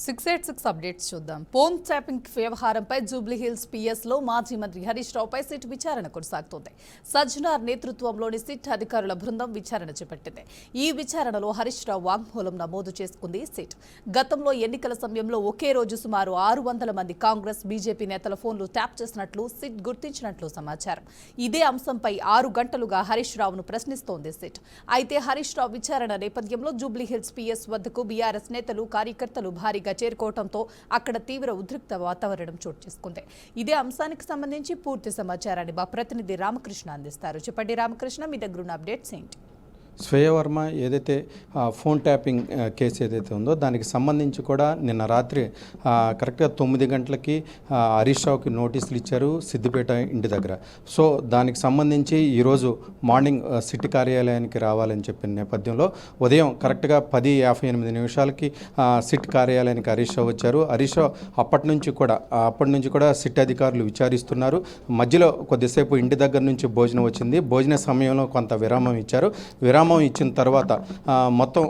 686 updates చూద్దాం. Phone tapping వ్యవహారంపై జూబ్లీహిల్స్ పిఎస్లో మాజీ మంత్రి హరీష్ రావుపై సిట్ విచారణ కొనసాగుతోంది. సజ్జనార్ నేతృత్వంలోని సిట్ అధికారుల బృందం విచారణ చేపట్టింది. ఈ విచారణలో హరీష్ రావు వాంగ్మూలం నమోదు చేసుకుంది సిట్. గతంలో ఎన్నికల సమయంలో ఒకే రోజు సుమారు 600 మంది కాంగ్రెస్, బీజేపీ నేతల ఫోన్లు ట్యాప్ చేసినట్లు సిట్ గుర్తించినట్లు సమాచారం. ఇదే అంశంపై 6 గంటలుగా హరీష్ రావును ప్రశ్నిస్తోంది సిట్. అయితే హరీష్ రావు విచారణ నేపథ్యంలో జూబ్లీహిల్స్ పిఎస్ వద్దకు బీఆర్ఎస్ నేతలు, కార్యకర్తలు భారీగా చేరుకోవడంతో అక్కడ తీవ్ర ఉద్రిక్త వాతావరణం చోటు చేసుకుంది. ఇదే అంశానికి సంబంధించి పూర్తి సమాచారాన్ని మా ప్రతినిధి రామకృష్ణ అందిస్తారు. చెప్పండి రామకృష్ణ, మీ దగ్గర ఉన్న అప్డేట్స్ ఏంటి? శ్వేయ వర్మ ఏదైతే ఫోన్ ట్యాపింగ్ కేసు ఏదైతే ఉందో దానికి సంబంధించి కూడా నిన్న రాత్రి కరెక్ట్గా 9 గంటలకి హరీష్ రావుకి నోటీసులు ఇచ్చారు సిద్దిపేట ఇంటి దగ్గర. సో దానికి సంబంధించి ఈరోజు మార్నింగ్ సిటీ కార్యాలయానికి రావాలని చెప్పిన నేపథ్యంలో ఉదయం కరెక్ట్గా 10:58 సిట్ కార్యాలయానికి హరీష్ రావు వచ్చారు. హరీష్ రావు అప్పటి నుంచి కూడా సిట్ అధికారులు విచారిస్తున్నారు. మధ్యలో కొద్దిసేపు ఇంటి దగ్గర నుంచి భోజనం వచ్చింది. భోజన సమయంలో కొంత విరామం ఇచ్చారు. విరామం ఇచ్చిన తర్వాత మొత్తం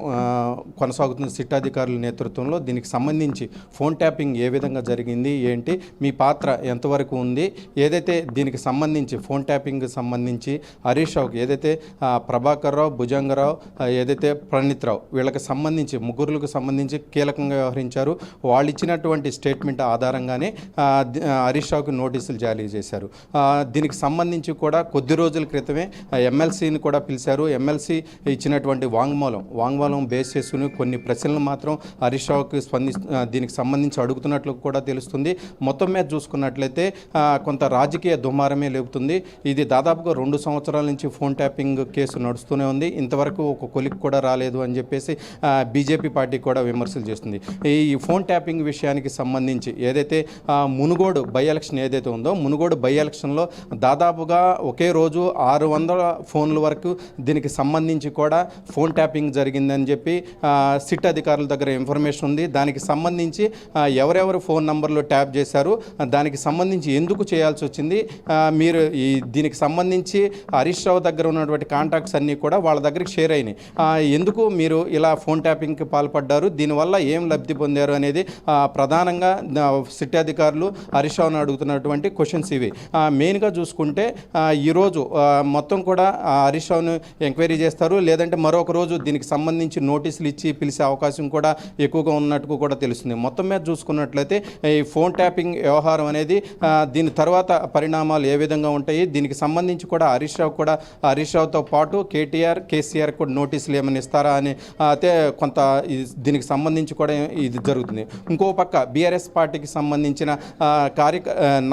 కొనసాగుతున్న సిట్ అధికారుల నేతృత్వంలో దీనికి సంబంధించి ఫోన్ ట్యాపింగ్ ఏ విధంగా జరిగింది, ఏంటి, మీ పాత్ర ఎంతవరకు ఉంది, ఏదైతే దీనికి సంబంధించి ఫోన్ ట్యాపింగ్ సంబంధించి హరీష్ రావుకి ఏదైతే ప్రభాకర్ రావు, భుజంగరావు, ఏదైతే ప్రణీత్ రావు వీళ్ళకి సంబంధించి ముగ్గురులకు సంబంధించి కీలకంగా వ్యవహరించారు. వాళ్ళు ఇచ్చినటువంటి స్టేట్మెంట్ ఆధారంగానే హరీష్ రావుకి నోటీసులు జారీ చేశారు. దీనికి సంబంధించి కూడా కొద్ది రోజుల క్రితమే ఎమ్మెల్సీని కూడా పిలిచారు. ఎమ్మెల్సీ ఇచ్చినటువంటి వాంగ్మూలం బేస్ చేసుకుని కొన్ని ప్రశ్నలు మాత్రం హరీష్ రావుకి దీనికి సంబంధించి అడుగుతున్నట్లు కూడా తెలుస్తుంది. మొత్తం మీద చూసుకున్నట్లయితే కొంత రాజకీయ దుమారమే లేపుతుంది. ఇది దాదాపుగా 2 సంవత్సరాల నుంచి ఫోన్ ట్యాపింగ్ కేసు నడుస్తూనే ఉంది. ఇంతవరకు ఒక కొలిక్ కూడా రాలేదు అని చెప్పేసి బీజేపీ పార్టీ కూడా విమర్శలు చేస్తుంది. ఈ ఫోన్ ట్యాపింగ్ విషయానికి సంబంధించి ఏదైతే మునుగోడు బై ఎలక్షన్ ఏదైతే ఉందో, మునుగోడు బై ఎలక్షన్లో దాదాపుగా ఒకే రోజు 600 ఫోన్ల వరకు దీనికి సంబంధించి కూడా ఫోన్ ట్యాపింగ్ జరిగిందని చెప్పి సిట్ అధికారుల దగ్గర ఇన్ఫర్మేషన్ ఉంది. దానికి సంబంధించి ఎవరెవరు ఫోన్ నంబర్లు ట్యాప్ చేశారు, దానికి సంబంధించి ఎందుకు చేయాల్సి వచ్చింది, మీరు దీనికి సంబంధించి హరీష్ రావు దగ్గర ఉన్నటువంటి కాంటాక్ట్స్ అన్నీ కూడా వాళ్ళ దగ్గరికి షేర్ అయినాయి. ఎందుకు మీరు ఇలా ఫోన్ ట్యాపింగ్కి పాల్పడ్డారు, దీనివల్ల ఏం లబ్ధి పొందారు అనేది ప్రధానంగా సిట్ అధికారులు హరీష్ రావును అడుగుతున్నటువంటి క్వశ్చన్స్ ఇవి. మెయిన్గా చూసుకుంటే ఈరోజు మొత్తం కూడా హరీష్ రావును ఎంక్వైరీ చేస్తారు, లేదంటే మరొక రోజు దీనికి సంబంధించి నోటీసులు ఇచ్చి పిలిచే అవకాశం కూడా ఎక్కువగా ఉన్నట్టు కూడా తెలుస్తుంది. మొత్తం మీద చూసుకున్నట్లయితే ఈ ఫోన్ ట్యాపింగ్ వ్యవహారం అనేది దీని తర్వాత పరిణామాలు ఏ విధంగా ఉంటాయి, దీనికి సంబంధించి కూడా హరీష్ రావుతో పాటు కేసీఆర్ కూడా నోటీసులు ఏమైనా ఇస్తారా అని అయితే కొంత దీనికి సంబంధించి కూడా ఇది జరుగుతుంది. ఇంకో పక్క బీఆర్ఎస్ పార్టీకి సంబంధించిన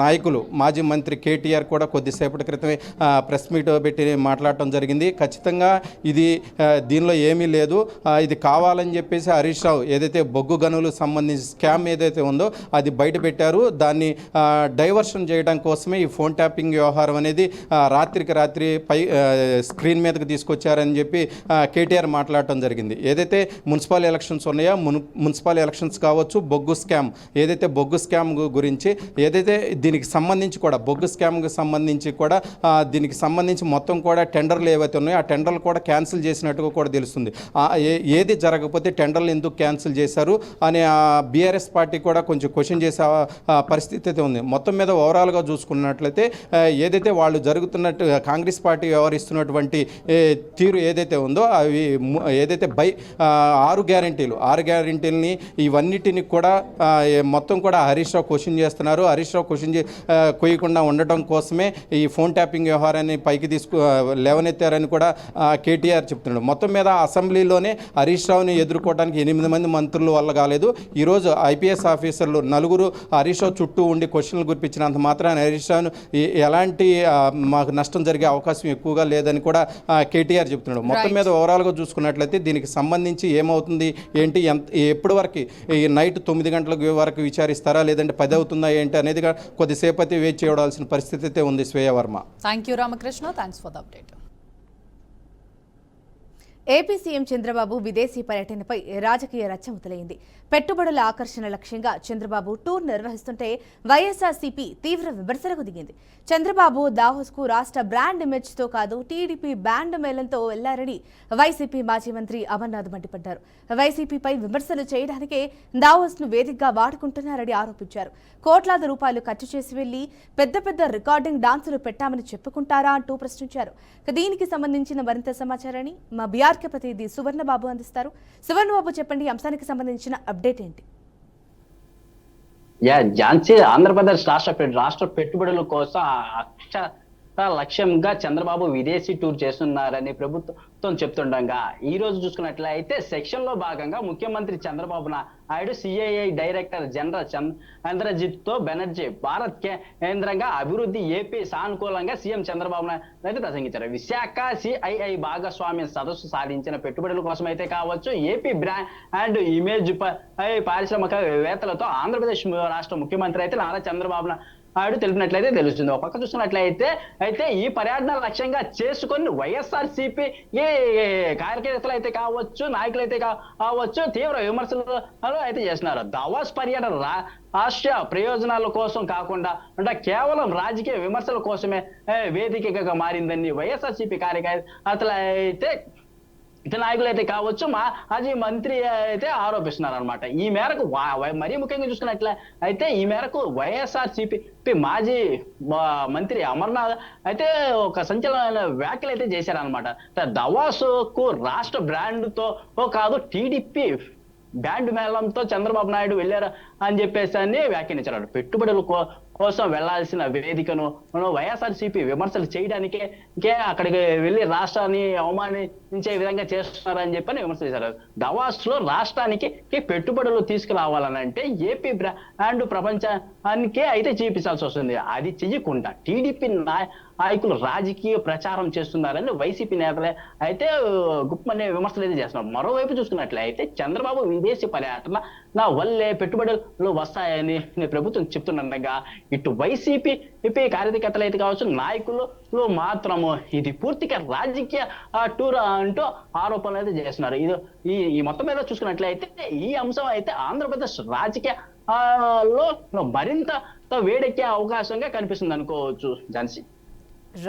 నాయకులు మాజీ మంత్రి కేటీఆర్ కూడా కొద్దిసేపటి క్రితమే ప్రెస్ మీట్ పెట్టి మాట్లాడటం జరిగింది. ఖచ్చితంగా ఇది దీనిలో ఏమీ లేదు, ఇది కావాలని చెప్పేసి హరీష్ రావు ఏదైతే బొగ్గు గనులు సంబంధించి స్కామ్ ఏదైతే ఉందో అది బయట పెట్టారు. దాన్ని డైవర్షన్ చేయడం కోసమే ఈ ఫోన్ ట్యాపింగ్ వ్యవహారం అనేది రాత్రికి రాత్రి స్క్రీన్ మీదకి తీసుకొచ్చారని చెప్పి కేటీఆర్ మాట్లాడటం జరిగింది. ఏదైతే మున్సిపల్ ఎలక్షన్స్ ఉన్నాయో, మున్సిపల్ ఎలక్షన్స్ కావచ్చు, బొగ్గు స్కామ్ గురించి ఏదైతే దీనికి సంబంధించి కూడా బొగ్గు స్కామ్కి సంబంధించి కూడా దీనికి సంబంధించి మొత్తం కూడా టెండర్లు ఏవైతే ఉన్నాయో ఆ టెండర్లు కూడా క్యాన్సిల్ చేసినట్టుగా కూడా తెలుస్తుంది. ఏది జరగకపోతే టెండర్లు ఎందుకు క్యాన్సిల్ చేశారు అని బీఆర్ఎస్ పార్టీ కూడా కొంచెం క్వశ్చన్ చేసే పరిస్థితి అయితే ఉంది. మొత్తం మీద ఓవరాల్గా చూసుకున్నట్లయితే ఏదైతే వాళ్ళు జరుగుతున్నట్టు కాంగ్రెస్ పార్టీ వ్యవహరిస్తున్నటువంటి తీరు ఏదైతే ఉందో అవి ఏదైతే 6 గ్యారెంటీలని ఇవన్నిటిని కూడా మొత్తం కూడా హరీష్ రావు క్వశ్చన్ చేస్తున్నారు. హరీష్ రావు క్వశ్చన్ కొయ్యకుండా ఉండటం కోసమే ఈ ఫోన్ ట్యాపింగ్ వ్యవహారాన్ని పైకి లేవనెత్తారని కూడా కేటీఆర్ చెప్తున్నాడు. మొత్తం మీద అసెంబ్లీలోనే హరీష్ రావుని ఎదుర్కోవడానికి 8 మంది మంత్రుల వల్ల కాలేదు. ఈరోజు ఐపీఎస్ ఆఫీసర్లు 4 హరీష్ రావు చుట్టూ ఉండి క్వశ్చన్లు గుర్పించినంత మాత్రాన హరీష్ రావును ఎలాంటి మాకు నష్టం జరిగే అవకాశం ఎక్కువగా లేదని కూడా కేటీఆర్ చెప్తున్నాడు. మొత్తం మీద ఓవరాల్గా చూసుకున్నట్లయితే దీనికి సంబంధించి ఏమవుతుంది, ఏంటి, ఎప్పటి వరకు ఈ నైట్ 9 గంటల వరకు విచారిస్తారా, లేదంటే 10 అవుతుందా ఏంటి అనేది కొద్దిసేపు అయితే వేచి చూడాల్సిన పరిస్థితి అయితే ఉంది. Shweya Varma. Thank you Ramakrishna, thanks for the update. AP CM Chandrababu విదేశీ పర్యటనపై రాజకీయ రచ్చ మొదలైంది. పెట్టుబడుల ఆకర్షణ లక్ష్యంగా చంద్రబాబు టూర్ నిర్వహిస్తుంటే వైఎస్ఆర్సీపీ తీవ్ర విమర్శలకు దిగింది. చంద్రబాబు దావోస్కు రాష్ట్ర బ్రాండ్ ఇమేజ్తో కాదు టీడీపీ బ్యాండ్ మేళంతో వెళ్లారని వైసీపీ మాజీ మంత్రి అమర్నాథ్ మండిపడ్డారు. వైసీపీపై విమర్శలు చేయడానికే దావోస్ను వేదికగా వాడుకుంటున్నారని ఆరోపించారు. కోట్లాది రూపాయలు ఖర్చు చేసి వెళ్లి పెద్ద పెద్ద రికార్డింగ్ డాన్సులు పెట్టామని చెప్పుకుంటారా అంటూ ప్రశ్నించారు. దీనికి సంబంధించిన మరింత సమాచారాన్ని మా బీఆర్కే ప్రతినిధి సువర్ణబాబు అందిస్తారు. సువర్ణబాబు, చెప్పండి, అంశానికి సంబంధించిన అప్డేట్ ఏంటి? ఝాన్సీ, ఆంధ్రప్రదేశ్ రాష్ట్ర పెట్టుబడుల కోసం లక్ష్యంగా చంద్రబాబు విదేశీ టూర్ చేస్తున్నారని ప్రభుత్వం చెప్తుండగా ఈ రోజు చూసుకున్నట్లయితే సెక్షన్ లో భాగంగా ముఖ్యమంత్రి Chandrababu Naidu CII director general Chandrajit తో బెనర్జీ భారత్ కేంద్రంగా అభివృద్ధి ఏపీ సానుకూలంగా సీఎం చంద్రబాబు నాయుడు అయితే ప్రసంగించారు. విశాఖ సిఐఐ భాగస్వామ్య సదస్సు సాధించిన పెట్టుబడుల కోసం అయితే కావచ్చు, ఏపీ బ్రాండ్ ఇమేజ్ పారిశ్రామికవేత్తలతో ఆంధ్రప్రదేశ్ రాష్ట్ర ముఖ్యమంత్రి అయితే నారా చంద్రబాబు నాయుడు తెలిపినట్లయితే తెలుస్తుంది. ఒక పక్క చూస్తున్నట్లయితే ఈ పర్యటన లక్ష్యంగా చేసుకొని వైఎస్ఆర్సీపీ కార్యకర్తలు అయితే కావచ్చు, నాయకులు అయితే కావచ్చు తీవ్ర విమర్శలు అయితే చేస్తున్నారు. దావోస్ పర్యటన రాష్ట్ర ప్రయోజనాల కోసం కాకుండా అంటే కేవలం రాజకీయ విమర్శల కోసమే వేదికగా మారిందని వైఎస్ఆర్సీపీ కార్యకర్తలు అయితే నాయకులు అయితే కావచ్చు, మాజీ మంత్రి అయితే ఆరోపిస్తున్నారు అనమాట. ఈ మేరకు మరీ ముఖ్యంగా చూసుకున్నట్లయితే ఈ మేరకు వైఎస్ఆర్సీపీ మాజీ మంత్రి అమర్నాథ్ అయితే ఒక సంచలన వ్యాఖ్యలు అయితే చేశారనమాట. దావోస్ కు రాష్ట్ర బ్రాండ్ తో కాదు టీడీపీ బ్యాండ్ మేళంతో చంద్రబాబు నాయుడు వెళ్ళారు అని చెప్పేసి అని వ్యాఖ్యానించారు. పెట్టుబడుల కోసం వెళ్లాల్సిన వేదికను వైఎస్ఆర్సీపీ విమర్శలు చేయడానికే అక్కడికి వెళ్లి రాష్ట్రాన్ని అవమానించే విధంగా చేస్తున్నారని చెప్పని విమర్శలు చేశారు. దావోస్ లో రాష్ట్రానికి పెట్టుబడులు తీసుకురావాలనంటే ఏపీ బ్రాండ్ ప్రపంచానికే అయితే చూపించాల్సి వస్తుంది. అది చెయ్యకుండా టీడీపీ నాయకులు రాజకీయ ప్రచారం చేస్తున్నారని వైసీపీ నేతలే అయితే గుప్పమనే విమర్శలు అయితే చేస్తున్నారు. మరోవైపు చూసుకున్నట్లయితే చంద్రబాబు విదేశీ పర్యటన నా వల్లే పెట్టుబడులు వస్తాయని ప్రభుత్వం చెప్తుండగా ఇటు వైసీపీ కార్యకర్తలు అయితే కావచ్చు, నాయకులు మాత్రము ఇది పూర్తిగా రాజకీయ టూర్ అంటూ ఆరోపణలు అయితే చేస్తున్నారు. ఈ మొత్తం మీద చూసుకున్నట్లయితే ఈ అంశం అయితే ఆంధ్రప్రదేశ్ రాజకీయ లో మరింత వేడెక్కే అవకాశంగా కనిపిస్తుంది అనుకోవచ్చు. Jhansi,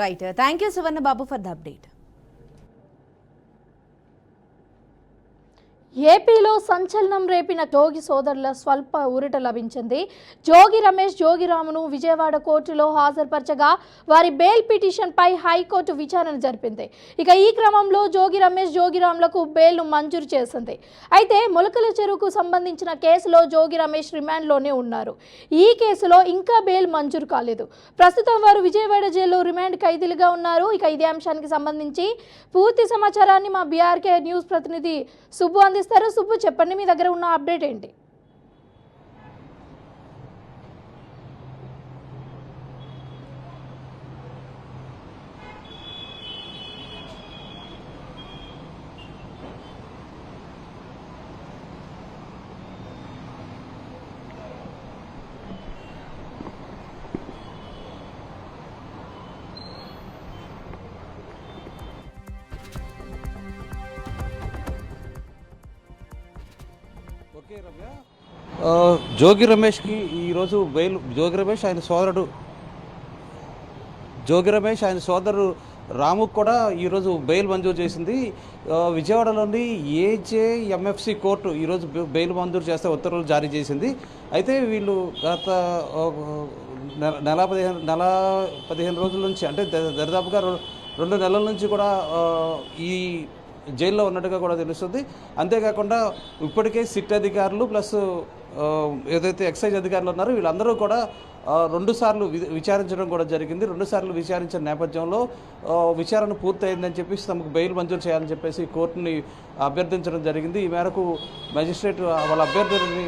right, thank you Suvarnababu for the update. ఏపీలో సంచలనం రేపిన జోగి సోదరుల స్వల్ప ఊరట లభించింది. జోగి రమేష్, జోగిరామును విజయవాడ కోర్టులో హాజరుపరచగా వారి బెయిల్ పిటిషన్పై హైకోర్టు విచారణ జరిపింది. ఇక ఈ క్రమంలో జోగి రమేష్, జోగిరాములకు బెయిల్ను మంజూరు చేసింది. అయితే మొలకల చెరువుకు సంబంధించిన కేసులో జోగి రమేష్ రిమాండ్లోనే ఉన్నారు. ఈ కేసులో ఇంకా బెయిల్ మంజూరు కాలేదు. ప్రస్తుతం వారు విజయవాడ జైల్లో రిమాండ్ ఖైదీలుగా ఉన్నారు. ఇక ఇదే అంశానికి సంబంధించి పూర్తి సమాచారాన్ని మా బీఆర్కే న్యూస్ ప్రతినిధి సుబ్బు అందిస్తారు. సుబ్బు, చెప్పండి, మీ దగ్గర ఉన్న అప్డేట్ ఏంటి? జోగి రమేష్కి ఈరోజు బెయిల్, జోగి రమేష్ ఆయన సోదరుడు రాముకు కూడా ఈరోజు బెయిల్ మంజూరు చేసింది. విజయవాడలోని ఏజేఎంఎఫ్సి కోర్టు ఈరోజు బెయిల్ మంజూరు చేస్తే ఉత్తర్వులు జారీ చేసింది. అయితే వీళ్ళు గత నెల 15 రోజుల నుంచి, అంటే దరిదాపుగా 2 నెలల నుంచి కూడా ఈ జైల్లో ఉన్నట్టుగా కూడా తెలుస్తుంది. అంతేకాకుండా ఇప్పటికే సిట్ అధికారులు ప్లస్ ఏదైతే ఎక్సైజ్ అధికారులు ఉన్నారో వీళ్ళందరూ కూడా 2 సార్లు విచారించడం కూడా జరిగింది. 2 సార్లు విచారించిన నేపథ్యంలో విచారణ పూర్తయిందని చెప్పేసి తమకు బెయిల్ మంజూరు చేయాలని చెప్పేసి కోర్టుని అభ్యర్థించడం జరిగింది. ఈ మేరకు మెజిస్ట్రేట్ వాళ్ళ అభ్యర్థులని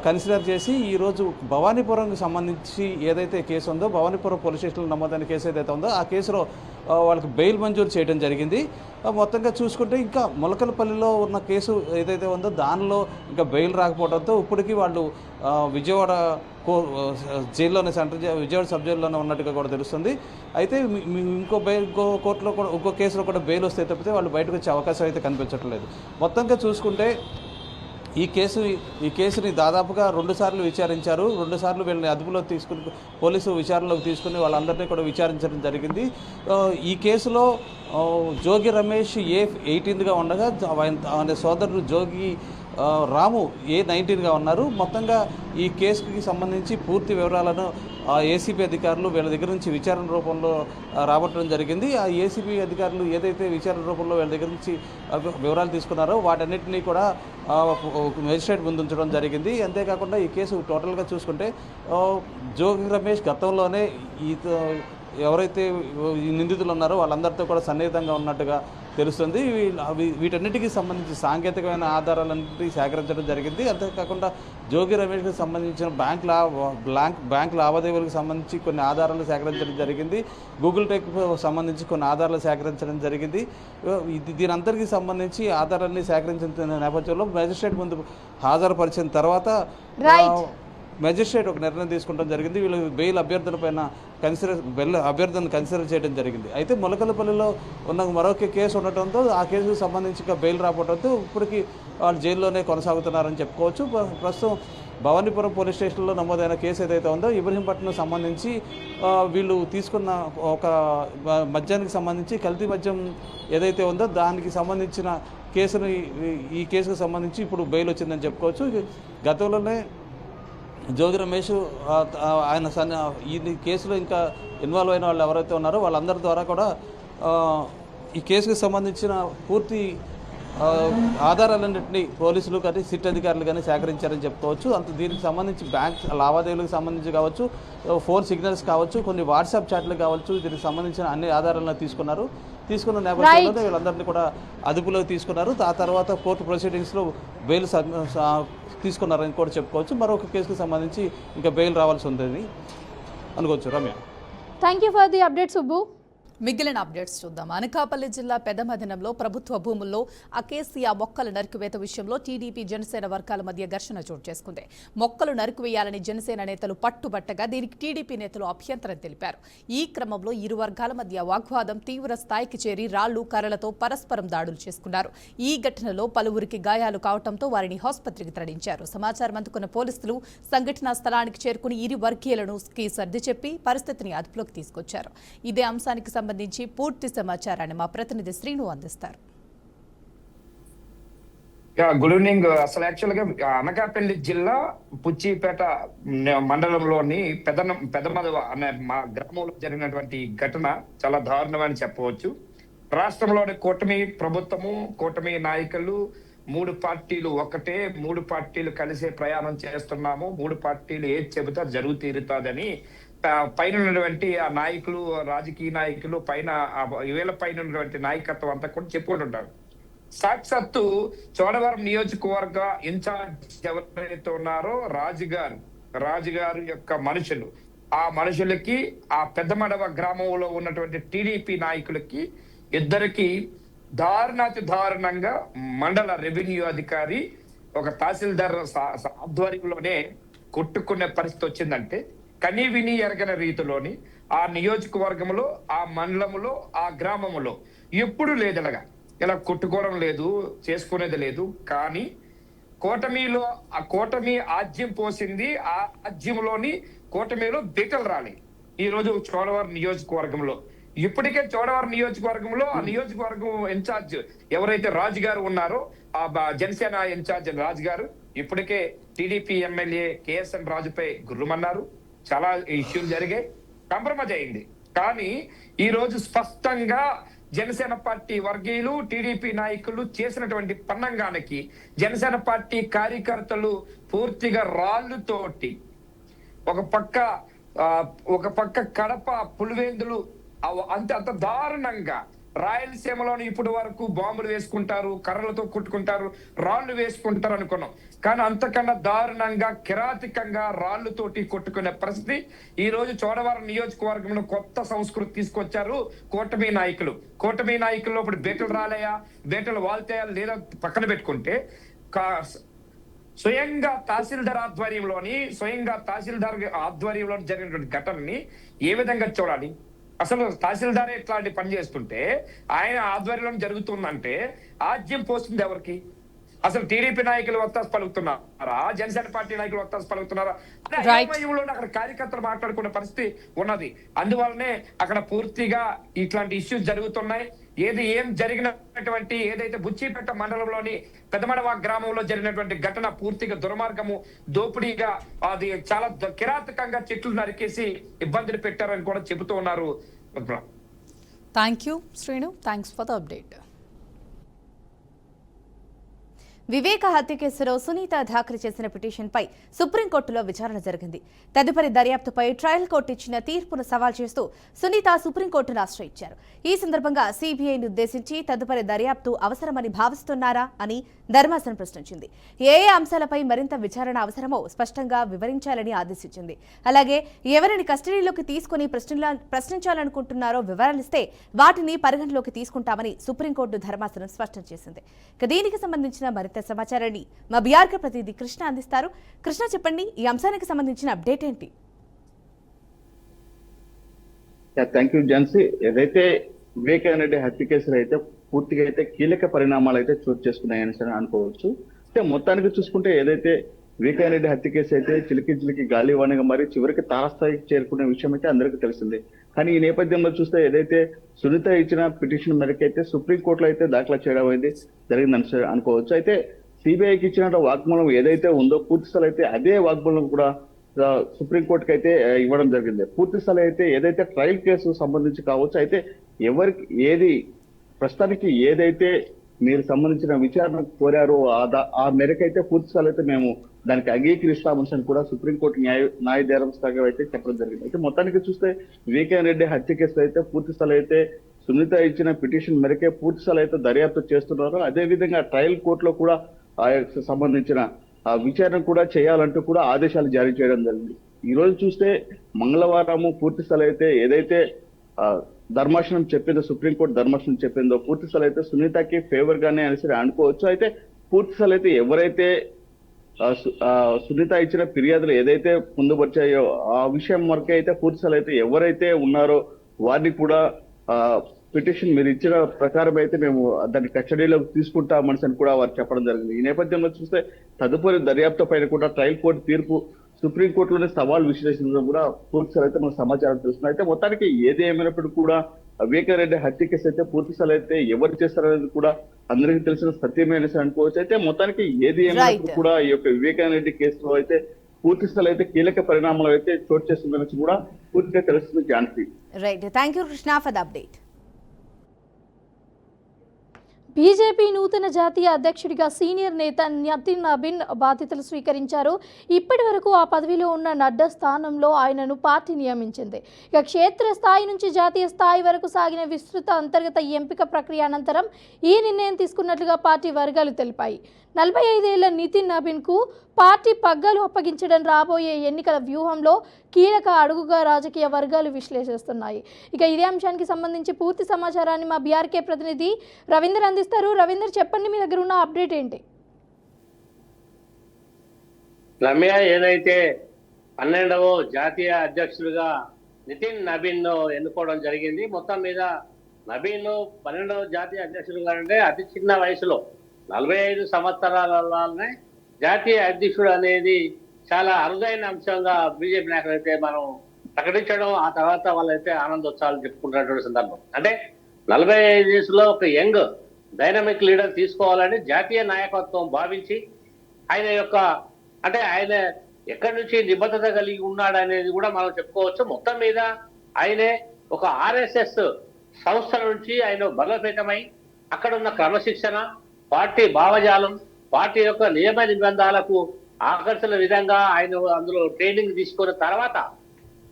కన్సిడర్ చేసి ఈరోజు భవానీపురంకి సంబంధించి ఏదైతే కేసు ఉందో, భవానీపురం పోలీస్ స్టేషన్లో నమోదైన కేసు ఏదైతే ఉందో ఆ కేసులో వాళ్ళకి బెయిల్ మంజూరు చేయడం జరిగింది. మొత్తంగా చూసుకుంటే ఇంకా మొలకలపల్లిలో ఉన్న కేసు ఏదైతే ఉందో దానిలో ఇంకా బెయిల్ రాకపోవడంతో ఇప్పటికీ వాళ్ళు విజయవాడ జైల్లోనే విజయవాడ సబ్ జైల్లోనే ఉన్నట్టుగా కూడా తెలుస్తుంది. అయితే ఇంకో కోర్టులో కూడా ఇంకో కేసులో కూడా బెయిల్ వస్తే తప్పితే వాళ్ళు బయటకు వచ్చే అవకాశం అయితే కనిపించట్లేదు. మొత్తంగా చూసుకుంటే ఈ కేసుని దాదాపుగా 2 సార్లు విచారించారు. 2 సార్లు వీళ్ళని అదుపులో తీసుకుని పోలీసు విచారణలోకి తీసుకుని వాళ్ళందరినీ కూడా విచారించడం జరిగింది. ఈ కేసులో జోగి రమేష్ A18గా ఉండగా ఆయన సోదరుడు జోగి రాము A19గా ఉన్నారు. మొత్తంగా ఈ కేసుకి సంబంధించి పూర్తి వివరాలను ఏసీబీ అధికారులు వీళ్ళ దగ్గర నుంచి విచారణ రూపంలో రాబట్టడం జరిగింది. ఆ ఏసీబీ అధికారులు ఏదైతే విచారణ రూపంలో వీళ్ళ దగ్గర నుంచి వివరాలు తీసుకున్నారో వాటన్నిటినీ కూడా మేజిస్ట్రేట్ ముందు ఉంచడం జరిగింది. అంతేకాకుండా ఈ కేసు టోటల్గా చూసుకుంటే జోగి రమేష్ గతంలోనే ఎవరైతే ఈ నిందితులు ఉన్నారో వాళ్ళందరితో కూడా సన్నిహితంగా ఉన్నట్టుగా తెలుస్తుంది. వీటన్నిటికీ సంబంధించి సాంకేతికమైన ఆధారాలన్నింటినీ సేకరించడం జరిగింది. అంతేకాకుండా జోగి రమేష్కి సంబంధించిన బ్యాంక్ లావాదేవీలకు సంబంధించి కొన్ని ఆధారాలు సేకరించడం జరిగింది. గూగుల్ టెక్ సంబంధించి కొన్ని ఆధారాలు సేకరించడం జరిగింది. దీనంతటికీ సంబంధించి ఆధారాన్ని సేకరించిన నేపథ్యంలో మేజిస్ట్రేట్ ముందు హాజరుపరిచిన తర్వాత మెజిస్ట్రేట్ ఒక నిర్ణయం తీసుకోవడం జరిగింది. వీళ్ళు బెయిల్ అభ్యర్థులపైన అభ్యర్థులను కన్సిడర్ చేయడం జరిగింది. అయితే మొలకలపల్లిలో ఉన్న మరొక కేసు ఉండటంతో ఆ కేసుకు సంబంధించి బెయిల్ రావడంతో ఇప్పటికీ వాళ్ళు జైల్లోనే కొనసాగుతున్నారని చెప్పుకోవచ్చు. ప్రస్తుతం భవానీపురం పోలీస్ స్టేషన్లో నమోదైన కేసు ఏదైతే ఉందో ఇబ్రహీంపట్నం సంబంధించి వీళ్ళు తీసుకున్న ఒక మద్యానికి సంబంధించి కల్తీ మద్యం ఏదైతే ఉందో దానికి సంబంధించిన కేసును ఈ కేసుకు సంబంధించి ఇప్పుడు బెయిల్ వచ్చిందని చెప్పుకోవచ్చు. గతంలోనే జోగి రమేష్ ఆయన ఈ కేసులో ఇంకా ఇన్వాల్వ్ అయిన వాళ్ళు ఎవరైతే ఉన్నారో వాళ్ళందరి ద్వారా కూడా ఈ కేసుకు సంబంధించిన పూర్తి ఆధారాలన్నింటినీ పోలీసులు కానీ సిట్ అధికారులు కానీ సేకరించారని చెప్పుకోవచ్చు. దీనికి సంబంధించి బ్యాంక్ లావాదేవీలకు సంబంధించి కావచ్చు, ఫోన్ సిగ్నల్స్ కావచ్చు, కొన్ని వాట్సాప్ చాట్లు కావచ్చు, దీనికి సంబంధించిన అన్ని ఆధారాలను తీసుకున్న నేపథ్యంలో వీళ్ళందరినీ కూడా అదుపులోకి తీసుకున్నారు. ఆ తర్వాత కోర్టు ప్రొసీడింగ్స్లో బెయిల్ తీసుకున్నారని కూడా చెప్పుకోవచ్చు. మరొక కేసుకు సంబంధించి ఇంకా బెయిల్ రావాల్సి ఉందని అనుకోవచ్చు. Ramya, thank you for the update Subbu. మిగిలిన అప్డేట్స్ చూద్దాం. అనకాపల్లి జిల్లా పెదమదినంలో ప్రభుత్వ భూముల్లో అకేసియా మొక్కల నరికివేత విషయంలో టీడీపీ జనసేన వర్గాల మధ్య ఘర్షణ చోటు చేసుకుంది. మొక్కలు నరికివేయాలని జనసేన నేతలు పట్టుబట్టగా దీనికి టీడీపీ నేతలు అభ్యంతరం తెలిపారు. ఈ క్రమంలో ఇరు వర్గాల మధ్య వాగ్వాదం తీవ్ర స్థాయికి చేరి రాళ్లు కర్రలతో పరస్పరం దాడులు చేసుకున్నారు. ఈ ఘటనలో పలువురికి గాయాలు కావడంతో వారిని ఆసుపత్రికి తరలించారు. సమాచారం అందుకున్న పోలీసులు సంఘటనా స్థలానికి చేరుకుని ఇరు వర్గీయులను సర్ది చెప్పి పరిస్థితిని అదుపులోకి తీసుకొచ్చారు. ఇదే అంశానికి సంబంధించి పూర్తి సమాచారాన్ని మా ప్రతినిధి శ్రీను అందిస్తారు. Good evening. అసలు యాక్చువల్ గా అనకాపల్లి జిల్లా పుచ్చిపేట మండలంలోని పెదమదవ అనే మా గ్రామంలో జరిగినటువంటి ఘటన చాలా దారుణమని చెప్పవచ్చు. రాష్ట్రంలోని కూటమి ప్రభుత్వము, కూటమి నాయకులు 3 పార్టీలు ఒకటే, 3 పార్టీలు కలిసే ప్రయాణం చేస్తున్నాము, 3 పార్టీలు ఏది చెబుతా జరుగు తీరుతాదని పైన ఉన్నటువంటి ఆ నాయకులు, రాజకీయ నాయకులు పైన వీళ్ళ పైన ఉన్నటువంటి నాయకత్వం అంతా కూడా చెప్పుకుంటుంటారు. సాక్షాత్తు చోడవరం నియోజకవర్గ ఇన్ఛార్జ్ ఎవరైతే ఉన్నారో రాజుగారు యొక్క మనుషులు, ఆ మనుషులకి ఆ పెద్దమడవ గ్రామంలో ఉన్నటువంటి టీడీపీ నాయకులకి ఇద్దరికి దారుణంగా మండల రెవెన్యూ అధికారి ఒక తహసీల్దార్ ఆధ్వర్యంలోనే కొట్టుకునే పరిస్థితి వచ్చిందంటే కనీ విని ఎరగని రీతిలోని ఆ నియోజకవర్గంలో, ఆ మండలంలో, ఆ గ్రామంలో ఎప్పుడు లేదనగా ఇలా కొట్టుకోవడం లేదు, చేసుకునేది లేదు. కానీ ఆ కూటమి ఆజ్యం పోసింది. ఆ ఆజ్యంలోని కూటమిలో బీటలు రాలి ఈ రోజు చోడవరం నియోజకవర్గంలో. ఇప్పటికే చోడవరం నియోజకవర్గంలో ఆ నియోజకవర్గం ఇన్ఛార్జ్ ఎవరైతే రాజుగారు ఉన్నారో, ఆ జనసేన ఇన్ఛార్జ్ రాజుగారు ఇప్పటికే టీడీపీ ఎమ్మెల్యే కేఎస్ఎన్ రాజుపై గుర్రమన్నారు. చాలా ఇష్యూలు జరిగాయి, కాంప్రమైజ్ అయింది. కానీ ఈ రోజు స్పష్టంగా జనసేన పార్టీ వర్గీయులు, టీడీపీ నాయకులు చేసినటువంటి పన్నంగానికి జనసేన పార్టీ కార్యకర్తలు పూర్తిగా రాళ్లుతోటి ఒక పక్క కడప, పులివెందులు అంత దారుణంగా రాయలసీమలోని ఇప్పటి వరకు బాంబులు వేసుకుంటారు, కర్రలతో కొట్టుకుంటారు, రాళ్లు వేసుకుంటారు అనుకున్నాం. కానీ అంతకన్నా దారుణంగా, కిరాతికంగా రాళ్లతోటి కొట్టుకునే పరిస్థితి ఈ రోజు చోడవరం నియోజకవర్గంలో కొత్త సంస్కృతి తీసుకొచ్చారు కూటమి నాయకులు. ఇప్పుడు బేటలు రాలేయా, బేటలు వాళ్తాయా లేదా పక్కన పెట్టుకుంటే స్వయంగా తహసీల్దార్ ఆధ్వర్యంలో జరిగినటువంటి ఘటనని ఏ విధంగా చూడాలి? అసలు తహసీల్దారే ఇట్లాంటి పని చేస్తుంటే ఆయన ఆధ్వర్యంలో జరుగుతుందంటే ఆజ్యం పోస్తుంది ఎవరికి? అసలు టీడీపీ నాయకులు వత్తాసు పలుకుతున్నారా, జనసేన పార్టీ నాయకులు వత్తాసు పలుకుతున్నారా? అక్కడ కార్యకర్తలు మాట్లాడుకునే పరిస్థితి ఉన్నది. అందువల్లనే అక్కడ పూర్తిగా ఇట్లాంటి ఇష్యూస్ జరుగుతున్నాయి. ఏం జరిగినటువంటి ఏదైతే బుచ్చిపేట మండలంలోని పెదమడవ గ్రామంలో జరిగినటువంటి ఘటన పూర్తిగా దుర్మార్గము, దోపిడీగా, అది చాలా కిరాతకంగా చెట్లు నరికేసి ఇబ్బందులు పెట్టారని కూడా చెబుతూ ఉన్నారు. Thank you Srinu, thanks for the update. Viveka హత్య కేసులో సునీత దాఖలు చేసిన పిటిషన్పై సుప్రీంకోర్టులో విచారణ జరిగింది. తదుపరి దర్యాప్తుపై ట్రయల్ కోర్టు ఇచ్చిన తీర్పును సవాల్ చేస్తూ సునీత సుప్రీంకోర్టును ఆశ్రయించారు. ఈ సందర్భంగా సీబీఐని ఉద్దేశించి తదుపరి దర్యాప్తు అవసరమని భావిస్తున్నారా అని ధర్మాసనం ప్రశ్నించింది. ఏ అంశాలపై మరింత విచారణ అవసరమో స్పష్టంగా వివరించాలని ఆదేశించింది. అలాగే ఎవరిని కస్టడీలోకి తీసుకుని ప్రశ్నించాలనుకుంటున్నారో వివరాలిస్తే వాటిని పరిగణలోకి తీసుకుంటామని సుప్రీంకోర్టు ధర్మాసనం స్పష్టం చేసింది. దీనికి సంబంధించిన మరింత సమాచారాన్ని మా బీఆర్కే ప్రతినిధి కృష్ణ అందిస్తారు. కృష్ణ, చెప్పండి, ఈ అంశానికి సంబంధించిన అప్డేట్ ఏంటి? Thank you Jhansi. ఏదైతే వివేకానంద రెడ్డి హత్య కేసులో అయితే పూర్తిగా అయితే కీలక పరిణామాలు అయితే చోటు చేసుకున్నాయని అనుకోవచ్చు. అంటే మొత్తానికి చూసుకుంటే ఏదైతే వివేకానంద రెడ్డి హత్య కేసు అయితే చిలికి గాలివాణిగా మరి చివరికి తారస్థాయికి చేరుకునే విషయం అయితే అందరికీ తెలిసిందే. కానీ ఈ నేపథ్యంలో చూస్తే ఏదైతే సునీత ఇచ్చిన పిటిషన్ మేరకు అయితే సుప్రీంకోర్టులో అయితే దాఖలా చేయడం అయితే జరిగిందని అనుకోవచ్చు. అయితే సిబిఐకి ఇచ్చిన వాగ్మూలం ఏదైతే ఉందో పూర్తి స్థలం అయితే అదే వాగ్మూలం కూడా సుప్రీంకోర్టుకి అయితే ఇవ్వడం జరిగింది. పూర్తి స్థలం అయితే ఏదైతే ట్రయల్ కేసు సంబంధించి కావచ్చు, అయితే ఎవరికి ఏది ప్రస్తుతానికి ఏదైతే మీరు సంబంధించిన విచారణ కోరారో ఆ మేరకు అయితే పూర్తి స్థలం అయితే మేము దానికి అంగీకరిస్తామని కూడా సుప్రీంకోర్టు న్యాయ ధర్మాసనం అయితే చెప్పడం జరిగింది. అయితే మొత్తానికి చూస్తే వివేకానంద రెడ్డి హత్య కేసు అయితే పూర్తి స్థలం అయితే సునీత ఇచ్చిన పిటిషన్ మేరకే పూర్తి స్థలం అయితే దర్యాప్తు చేస్తున్నారు. అదే విధంగా ట్రయల్ కోర్టులో కూడా ఆ సంబంధించిన విచారణ కూడా చేయాలంటూ కూడా ఆదేశాలు జారీ చేయడం జరిగింది. ఈ రోజు చూస్తే మంగళవారము పూర్తి స్థలం అయితే ఏదైతే ధర్మాసనం చెప్పిందో, సుప్రీంకోర్టు ధర్మాసనం చెప్పిందో పూర్తి స్థలం అయితే సునీతకి ఫేవర్ గానే అనేసి అనుకోవచ్చు. అయితే పూర్తి స్థలం అయితే ఎవరైతే సునీత ఇచ్చిన ఫిర్యాదులు ఏదైతే పొందుపరిచాయో ఆ విషయం వరకే అయితే పూర్తి స్థలం అయితే ఎవరైతే ఉన్నారో వారిని కూడా పిటిషన్ మీరు ఇచ్చిన ప్రకారం అయితే మేము దాన్ని కస్టడీలోకి తీసుకుంటామని కూడా వారు చెప్పడం జరిగింది. ఈ నేపథ్యంలో చూస్తే తదుపరి దర్యాప్తు పైన కూడా ట్రయల్ కోర్టు తీర్పు సుప్రీంకోర్టులోనే సవాల్ విశ్లేషించడం కూడా పూర్తి స్థలం అయితే మనకు సమాచారం తెలుస్తుంది. అయితే మొత్తానికి ఏది ఏమైనప్పటికీ కూడా వివేకానంద రెడ్డి హత్య కేసు అయితే పూర్తి స్థలం అయితే ఎవరు చేస్తారనేది కూడా అందరికీ తెలిసిన సత్యమే అనేసి అనుకోవచ్చు. అయితే మొత్తానికి ఏది ఏమైనప్పుడు కూడా ఈ యొక్క వివేకానంద రెడ్డి కేసులో అయితే పూర్తి స్థలం అయితే కీలక పరిణామాలు అయితే చోటు చేస్తుందని కూడా పూర్తిగా తెలుస్తుంది. Jhansi, right, thank you Krishna for the update. BJP నూతన జాతీయ అధ్యక్షుడిగా సీనియర్ నేత నితిన్ నబీన్ బాధ్యతలు స్వీకరించారు. ఇప్పటి వరకు ఆ పదవిలో ఉన్న నడ్డా స్థానంలో ఆయనను పార్టీ నియమించింది. ఇక క్షేత్ర స్థాయి నుంచి జాతీయ స్థాయి వరకు సాగిన విస్తృత అంతర్గత ఎంపిక ప్రక్రియ అనంతరం ఈ నిర్ణయం తీసుకున్నట్లుగా పార్టీ వర్గాలు తెలిపాయి. 45 ఏళ్ల నితిన్ నబీన్కు పార్టీ పగ్గాలు అప్పగించడం రాబోయే ఎన్నికల వ్యూహంలో కీలక అడుగుగా రాజకీయ వర్గాలు విశ్లేషిస్తున్నాయి. ఇక ఇదే అంశానికి సంబంధించి పూర్తి సమాచారాన్ని మా బీఆర్కే ప్రతినిధి రవీందర్ అందిస్తారు. రవీందర్, చెప్పండి, మీ దగ్గర ఉన్న అప్డేట్ ఏంటి? రమ్య, ఏదైతే 12వ జాతీయ అధ్యక్షుడిగా నితిన్ నబీన్ ఎన్నుకోవడం జరిగింది. మొత్తం మీద నబీన్ 12వ జాతీయ అధ్యక్షుడిగా అంటే అతి చిన్న వయసులో 45 సంవత్సరాలనే జాతీయ అధ్యక్షుడు అనేది చాలా అరుదైన అంశంగా బీజేపీ నాయకులు అయితే మనం ప్రకటించడం, ఆ తర్వాత వాళ్ళైతే ఆనందోత్సవాలు చెప్పుకుంటున్నటువంటి సందర్భం. అంటే 45 వయసులో ఒక యంగ్ డైనమిక్ లీడర్ తీసుకోవాలని జాతీయ నాయకత్వం భావించి ఆయన యొక్క అంటే ఆయన ఎక్కడి నుంచి నిబద్ధత కలిగి ఉన్నాడు అనేది కూడా మనం చెప్పుకోవచ్చు. మొత్తం మీద ఆయనే ఒక ఆర్ఎస్ఎస్ సంస్థ నుంచి ఆయన బలోపేతమై అక్కడ ఉన్న క్రమశిక్షణ, పార్టీ భావజాలం, పార్టీ యొక్క నియమ నిబంధనలకు ఆకర్షణ విధంగా ఆయన అందులో ట్రైనింగ్ తీసుకున్న తర్వాత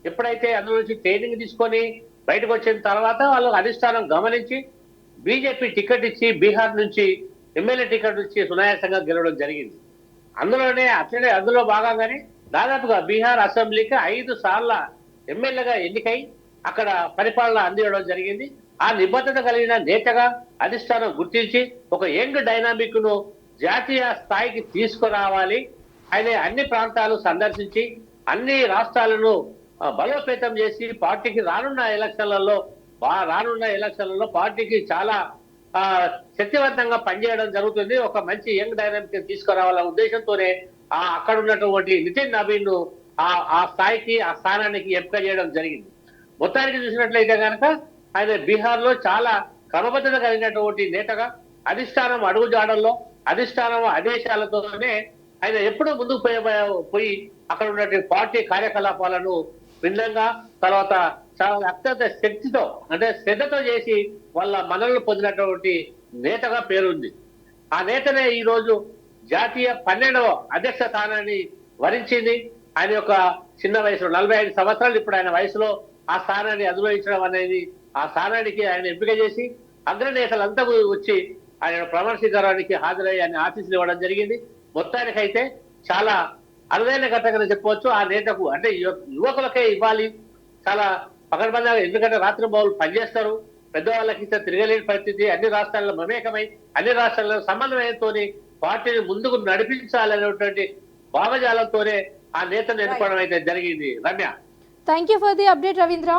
ఎప్పుడైతే అందులో నుంచి ట్రైనింగ్ తీసుకొని బయటకు వచ్చిన తర్వాత వాళ్ళకు అధిష్టానం గమనించి బీజేపీ టికెట్ ఇచ్చి బీహార్ నుంచి ఎమ్మెల్యే టికెట్ ఇచ్చి సునాయాసంగా గెలవడం జరిగింది. అందులో భాగంగానే దాదాపుగా బీహార్ అసెంబ్లీకి 5 సార్ల ఎమ్మెల్యేగా ఎన్నికై అక్కడ పరిపాలన అందించడం జరిగింది. ఆ నిబద్ధత కలిగిన నేతగా అధిష్టానం గుర్తించి ఒక యంగ్ డైనామిక్ ను జాతీయ స్థాయికి తీసుకురావాలి, ఆయన అన్ని ప్రాంతాలు సందర్శించి అన్ని రాష్ట్రాలను బలోపేతం చేసి పార్టీకి రానున్న ఎలక్షన్లలో పార్టీకి చాలా శక్తివంతంగా పనిచేయడం జరుగుతుంది. ఒక మంచి యంగ్ డైనామిక్ తీసుకురావాలనే ఉద్దేశంతోనే అక్కడ ఉన్నటువంటి నితిన్ నబీన్ ను ఆ స్థాయికి ఆ స్థానానికి ఎంపిక చేయడం జరిగింది. మొత్తానికి చూసినట్లయితే కనుక ఆయన బీహార్ లో చాలా క్రమబద్ధత కలిగినటువంటి నేతగా అధిష్టానం అడుగుజాడల్లో అధిష్టానం ఆదేశాలతోనే ఆయన ఎప్పుడు ముందుకు పోయి అక్కడ ఉన్నటువంటి పార్టీ కార్యకలాపాలను భిన్నంగా తర్వాత చాలా అత్యంత శక్తితో అంటే శ్రద్ధతో చేసి వాళ్ళ మనల్ని పొందినటువంటి నేతగా పేరుంది. ఆ నేతనే ఈ రోజు జాతీయ 12వ అధ్యక్ష స్థానాన్ని వరించింది. ఆయన యొక్క చిన్న వయసులో 45 సంవత్సరాలు ఇప్పుడు ఆయన వయసులో ఆ స్థానాన్ని అధిరోహించడం అనేది ఆ స్థానానికి ఆయన ఎంపిక చేసి అగ్రనేతలంతా వచ్చి ఆయన ప్రమాణ స్వీకారానికి హాజరయ్యి ఆయన ఆశీస్సులు ఇవ్వడం జరిగింది. మొత్తానికైతే చాలా అరుదైన ఘటనగా చెప్పవచ్చు. ఆ నేతకు అంటే యువకులకే ఇవ్వాలి చాలా పకడ్బందీగా, ఎందుకంటే రాత్రి బౌలు పనిచేస్తారు, పెద్దవాళ్ళకి ఇస్తే తిరగలేని పరిస్థితి, అన్ని రాష్ట్రాల్లో మమేకమై అన్ని రాష్ట్రాల్లో సమన్వయంతో పార్టీని ముందుకు నడిపించాలనేటువంటి భావజాలంతోనే ఆ నేతను ఎన్నుకోవడం అయితే జరిగింది. Ramya, thank you for the update Ravindra.